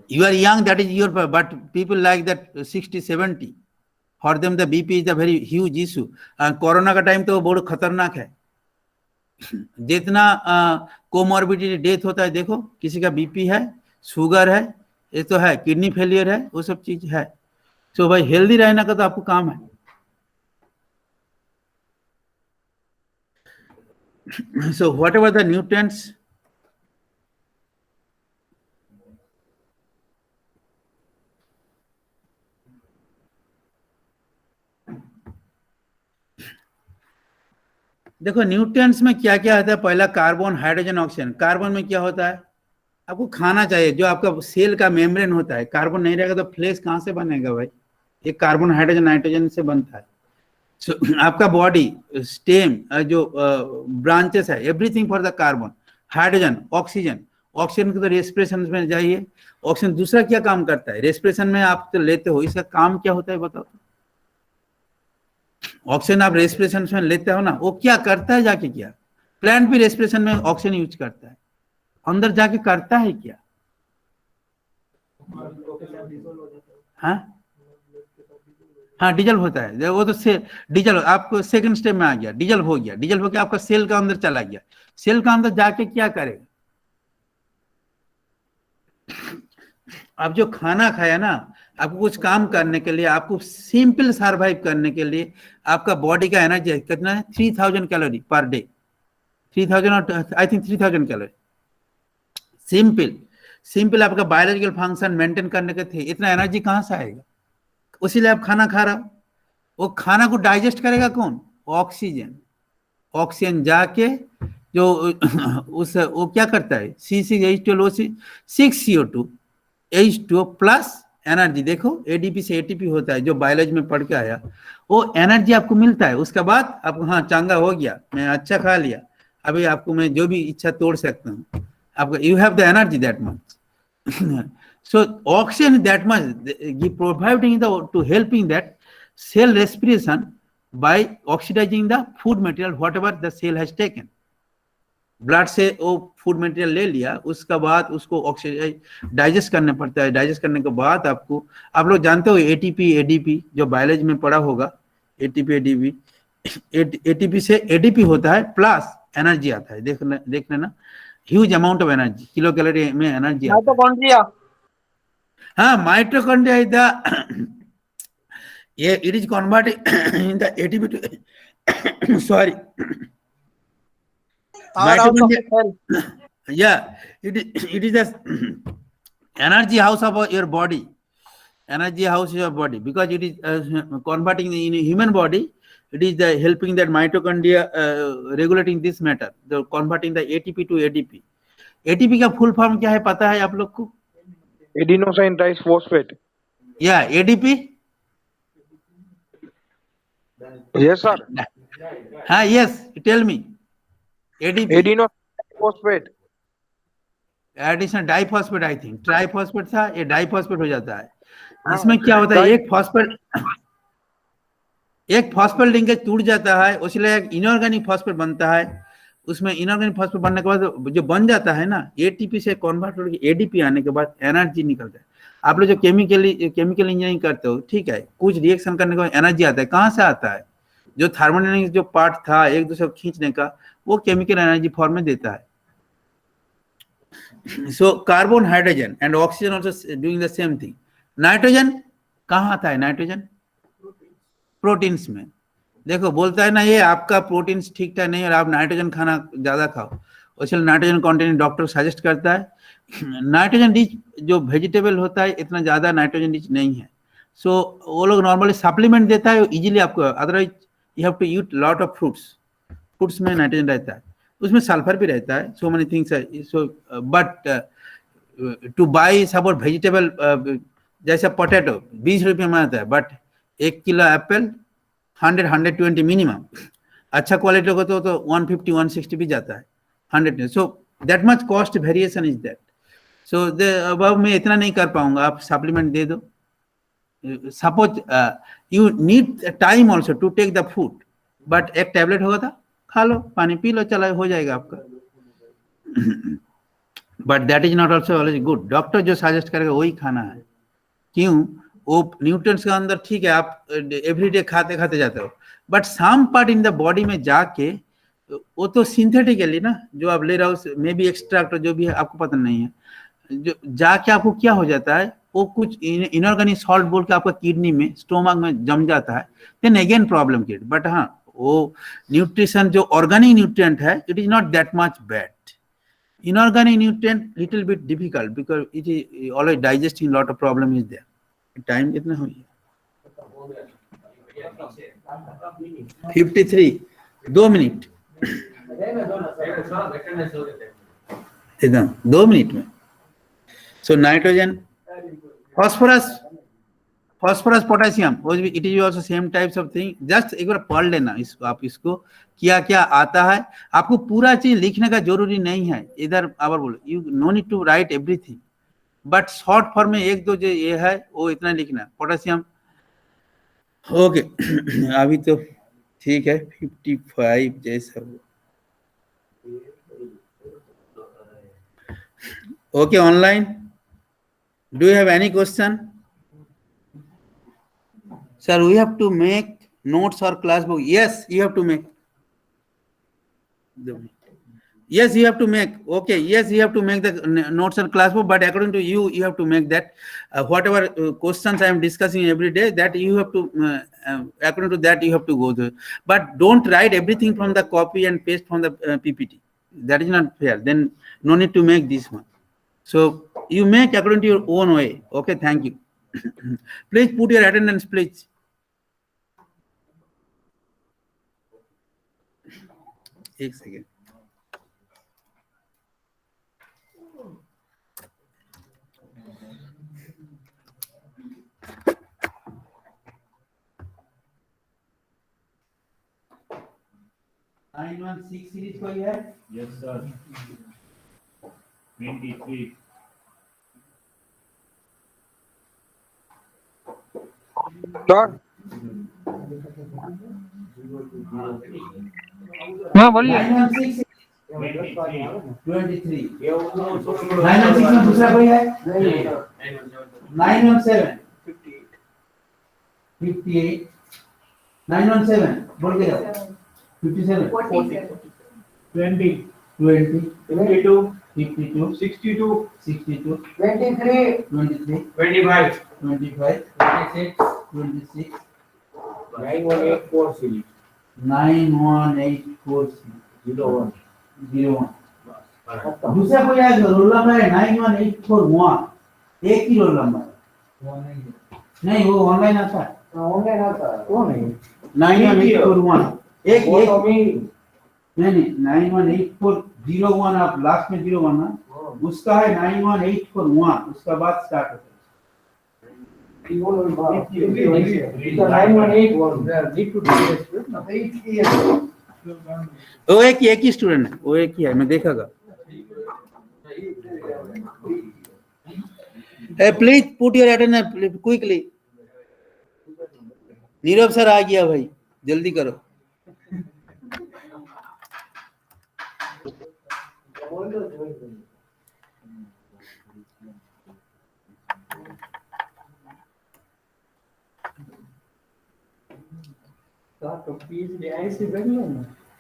You are young, that is your, but people like that 60-70, for them the BP is a very huge issue। Corona का time तो बहुत खतरनाक है। जितना कोमॉर्बिडिटी डेथ होता है, देखो किसी का बीपी है, शुगर है, ये तो है, किडनी फेलियर है, वो सब चीज है। तो भाई हेल्दी रहना का तो आपको काम है। So whatever the nutrients, देखो न्यूट्रिएंट्स में क्या क्या आता है। पहला कार्बन, हाइड्रोजन, ऑक्सीजन। कार्बन में क्या होता है? आपको खाना चाहिए, जो आपका सेल का मेम्ब्रेन होता है। कार्बन नहीं रहेगा तो फ्लेश कहाँ से बनेगा भाई? ये कार्बन, हाइड्रोजन, नाइट्रोजन से बनता है। So, आपका बॉडी स्टेम, जो ब्रांचेस है, everything for the carbon. Hydrogen, oxygen, oxygen को तो रेस्पिरेशन में जाइए। ऑक्सीजन दूसरा क्या काम करता है? रेस्पिरेशन में आप तो लेते हो, इसका काम क्या होता है बताओ तो? ऑक्सीजन आप रेस्पिरेशन में लेते हो ना, वो क्या करता है जाके? क्या प्लांट भी रेस्पिरेशन में ऑक्सीजन यूज करता है, अंदर जाके करता है क्या? हाँ डीजल होता है वो तो से डीजल आपको सेकंड स्टेप में आ गया, डीजल हो गया। डीजल होकर आपका सेल का अंदर चला गया। सेल का अंदर जाके क्या करेगा? आप जो खाना खाया ना, आपको कुछ काम करने के लिए, आपको सिंपल सर्वाइव करने के लिए, आपका बॉडी का एनर्जी कितना है? 3000 कैलोरी पर डे। 3000 और आई थिंक 3000 कैलोरी। सिंपल आपका बायोलॉजिकल फंक्शन मेंटेन करने के थे, इतना एनर्जी कहाँ से आएगा? उसीलिए आप खाना खा रहा हो। वो खाना को डाइजेस्ट करेगा कौन? ऑक्सीजन। ऑक्सीजन जाके जो उस वो क्या करता है? C6H12O6 6CO2 H2O plus energy. देखो एडीपी से एटीपी होता है, जो बायोलॉजी में पढ़ के आया, वो एनर्जी आपको मिलता है। उसके बाद आपको हाँ चांगा हो गया, मैं अच्छा खा लिया, अभी आपको मैं जो भी इच्छा तोड़ सकता हूँ। आपको you have the energy that much. So oxygen that much providing to helping that cell respiration by oxidizing the food material whatever the cell has taken। Blood से वो फूड मटेरियल ले लिया, उसका बाद उसको ऑक्सीडाइज डाइजेस्ट करना पड़ता है। डाइजेस्ट करने के बाद आपको, आप लोग जानते हो एटीपी एडीपी, जो बायोलॉजी में पढ़ा होगा, एटीपी एडीपी। एटीपी से एडीपी होता है प्लस एनर्जी आता है। देख लेना huge amount of energy, kilo calorie में एनर्जी आता है। हाँ mitochondria is the it is converted in the ATP to sorry mitochondria, yeah, it is the energy house of your body, energy house of your body, because it is converting in a human body. It is the helping that mitochondria regulating this matter, the converting the ATP to ADP। ATP का full form क्या है पता है आप लोग को? Adenosine triphosphate. या ADP? Yes sir. हाँ yes, tell me. ADP adenophosphate, additional diphosphate, I think triphosphate था, ये डाइफॉस्फेट हो जाता है। इसमें क्या होता है? एक फॉस्फेट लिंकेज टूट जाता है, उसलिए एक इनऑर्गेनिक फॉस्फेट बनता है। उसमें इनऑर्गेनिक फॉस्फेट बनने के बाद जो बन जाता है ना, एटीपी से कन्वर्ट होकर एडीपी आने के बाद एनर्जी निकलता है। आप लोग जो केमिकल इंजीनियरिंग करते हो, ठीक है, कुछ रिएक्शन करने के बाद एनर्जी आता है। कहाँ से आता है? जो थर्मोडायनामिक्स जो पार्ट था एक दूसरे को खींचने का, वो केमिकल एनर्जी फॉर्म में देता है। So carbon, hydrogen and oxygen also doing the same thing. Nitrogen कहाँ आता है नाइट्रोजन? प्रोटीन्स में। देखो बोलता है ना ये आपका प्रोटीन्स ठीक ठाक नहीं है और आप नाइट्रोजन खाना ज्यादा खाओ, उसके लिए नाइट्रोजन कंटेंट डॉक्टर सजेस्ट करता है। नाइट्रोजन रिच जो वेजिटेबल होता है इतना ज्यादा नाइट्रोजन रिच नहीं है, सो वो लोग नॉर्मली सप्लीमेंट देता है इजीली आपको, otherwise you have to eat lot of fruits में नाइट्रोजन रहता है, उसमें सल्फर भी रहता है, सो मेनी थिंग्स है, so but to buy support vegetable जैसे पोटैटो 20 रुपये में आता है, बट 1 किलो एप्पल 100-120 मिनिमम, अच्छा क्वालिटी होगा तो 150-160 भी जाता है 100, so that much cost variation is that. So अब मैं इतना नहीं कर पाऊंगा, आप सप्लीमेंट दे दो। Suppose you need time also to take the food, but एक टैबलेट होगा था, खा लो, पानी पी लो, चला हो जाएगा आपका। But that is not also always good, doctor जो सजेस्ट करेगा वही खाना है। क्यों? वो न्यूट्रिएंट्स का अंदर ठीक है, आप एवरीडे खाते खाते जाते हो, but some part in the body में जाके वो तो सिंथेटिकली ना जो आप ले रहे हो, मे बी एक्सट्रैक्ट जो भी है आपको पता नहीं है, जो जाके आपको क्या हो जाता है, वो कुछ इनऑर्गेनिक सॉल्ट बोल के आपका किडनी में स्टोमक में जम जाता है, then again problem create. But हाँ, वो न्यूट्रिशन जो ऑर्गेनिक न्यूट्रिएंट है it is not that much bad. Inorganic nutrient little bit difficult because it is always digesting, lot of problem is there. Time कितना हुई है? 53, 2 मिनट एकदम 2 minute में। So nitrogen, phosphorus potassium, it is also same types of thing. Just एक बार पढ़ लेना इसको, आप इसको क्या क्या आता है, आपको पूरा चीज लिखने का जरूरी नहीं है, इधर आवर बोलो, you no need to write everything, but short form में एक दो जो ये है वो इतना लिखना। पोटेशियम ओके अभी तो ठीक है 55 जैसा। Okay online, do you have any question? Sir, we have to make notes or class book. Yes, you have to make. Yes, you have to make. Okay, yes, you have to make the notes or class book, but according to you, you have to make that. Whatever questions I am discussing every day, that you have to, according to that, you have to go there. But don't write everything from the copy and paste from the PPT. That is not fair. Then no need to make this one. So you make according to your own way. Okay, thank you. Please put your attendance, please. एक second, series कोई है? Yes, sir. 23. Sir, हाँ बोलिए। 23 916 में दूसरा कोई है? 917 58 917 बोल के जाओ। 57 20 52 52 62 62 23 25 26 26 9184 9184 01 दूसरा कोई है? रोल नंबर है 91841, एक ही रोल नंबर नहीं, वो ऑनलाइन आता है, वो नहीं 91841 एक नहीं 91840 आप लास्ट में 01 ना, उसका है 91841, उसका बाद स्टार्ट होता है। वो एक ही स्टूडेंट है, वो एक ही है, मैं देखागा। Please put your attendance quickly. Nirav sir आ गया भाई, जल्दी करो।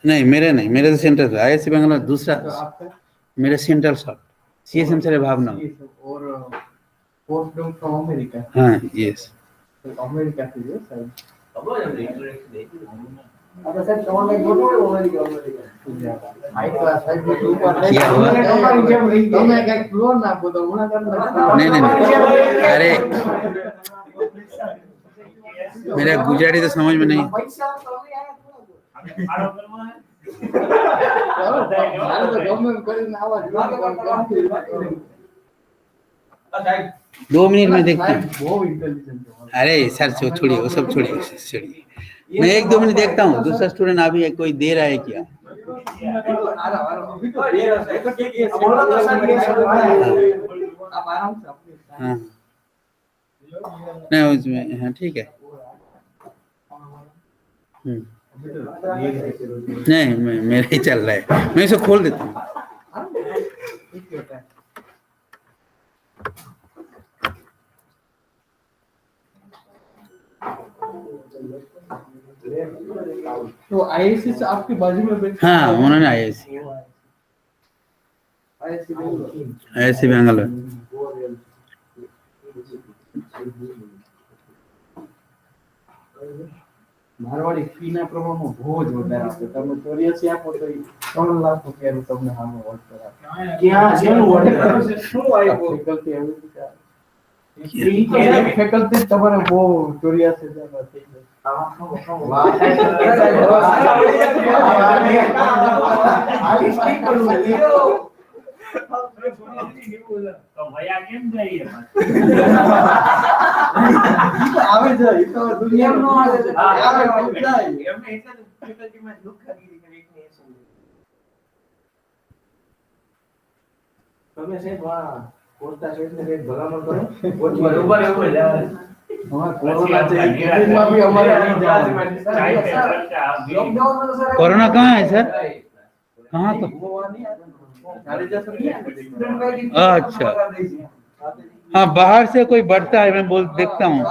नहीं मेरे तो सेंट्रल IISc बेंगलोर, दूसरा मेरे सेंट्रल शॉप CSM से भावना और हाँ यस અમેરિકા થી જો સાહેબ ખબર છે ઇન્ટરેસ્ટ દે આપણે સાહેબ ઓનલાઈન ગોઠવો અમેરિકા હાઈ ક્લાસ સાહેબ ઉપર क्या हुआ? તમારી જેમ રહી ગયા તમે કઈક લોન આપો તો હુણા કરી नहीं नहीं नहीं अरे मेरा गुजराती तो समझ में नहीं પૈસા તો હવે આરો કરવા હે મારે તો ગવર્નમેન્ટ કરીને આવા જ दो मिनट में देखता हूँ બહુ ઇન્ટેલિજન્ટ છે अरे सर छोड़िए वो सब छोड़िए छोड़िए मैं एक दो मिनट देखता हूँ दूसरा स्टूडेंट अभी कोई दे रहा है क्या आप आराम से अपनी हाँ नहीं उसमें हाँ ठीक है नहीं मेरा ही चल रहा है मैं इसे खोल देता हूँ तो आईएससी से आपके बाजू में बैठ हाँ उन्होंने ISC ISC Bangalore Marwari fee ના પ્રમાણમાં બહુ જ વધારે આપે તમે 84 આપો તો 3 લાખ રૂપિયાનું તમને સામે વળતર આપે ક્યાં શેનું વળતર શું આવ્યું ફેકલ્ટી એવું ફેકલ્ટી તમારે બહુ 84,000 થઈ તો ભયા કેમ જઈએ આવે છે ઈ તો દુનિયાનો આવે છે આવે તો જાય એમને એટલે ફેકલ્ટીમાં લુખાગીરી કરી એકની એસી તમે સાહેબ આ કોર્ટા સાહેબને એક ભલામણ કરો બરોબર એવું જ આવે હા કોરોના છે કોવિડમાં બી અમારે નહીં જવાનું कोरोना कहाँ है सर कहाँ तो अच्छा हाँ बाहर से कोई बढ़ता है मैं बोल देखता हूँ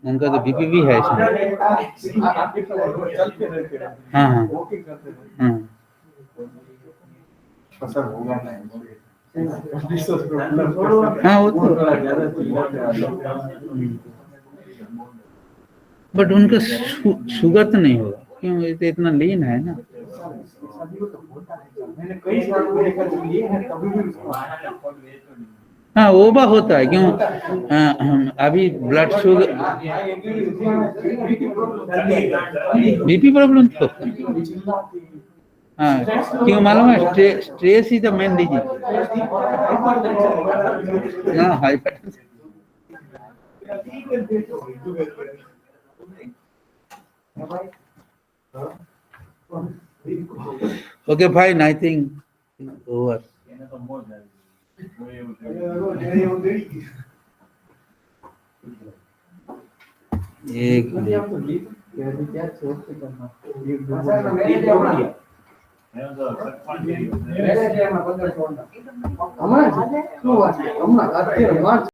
उनका तो बीपी भी है इसमें हाँ हाँ हाँ हाँ वो तो बट उनका शुगर तो नहीं होगा क्यों ये तो इतना लीन है ना मैंने कई साल देखा लिए हैं कभी भी हाँ ओबा होता है क्यों अभी ब्लड शुगर बीपी प्रॉब्लम तो हाँ क्यों मालूम है स्ट्रेस ही तो मेन डिजीज हाँ hypertension Okay, fine. I think over. एक क्या छोड़ते करना हमारे શું વાત છે હમણાં અત્યારે માર્ચ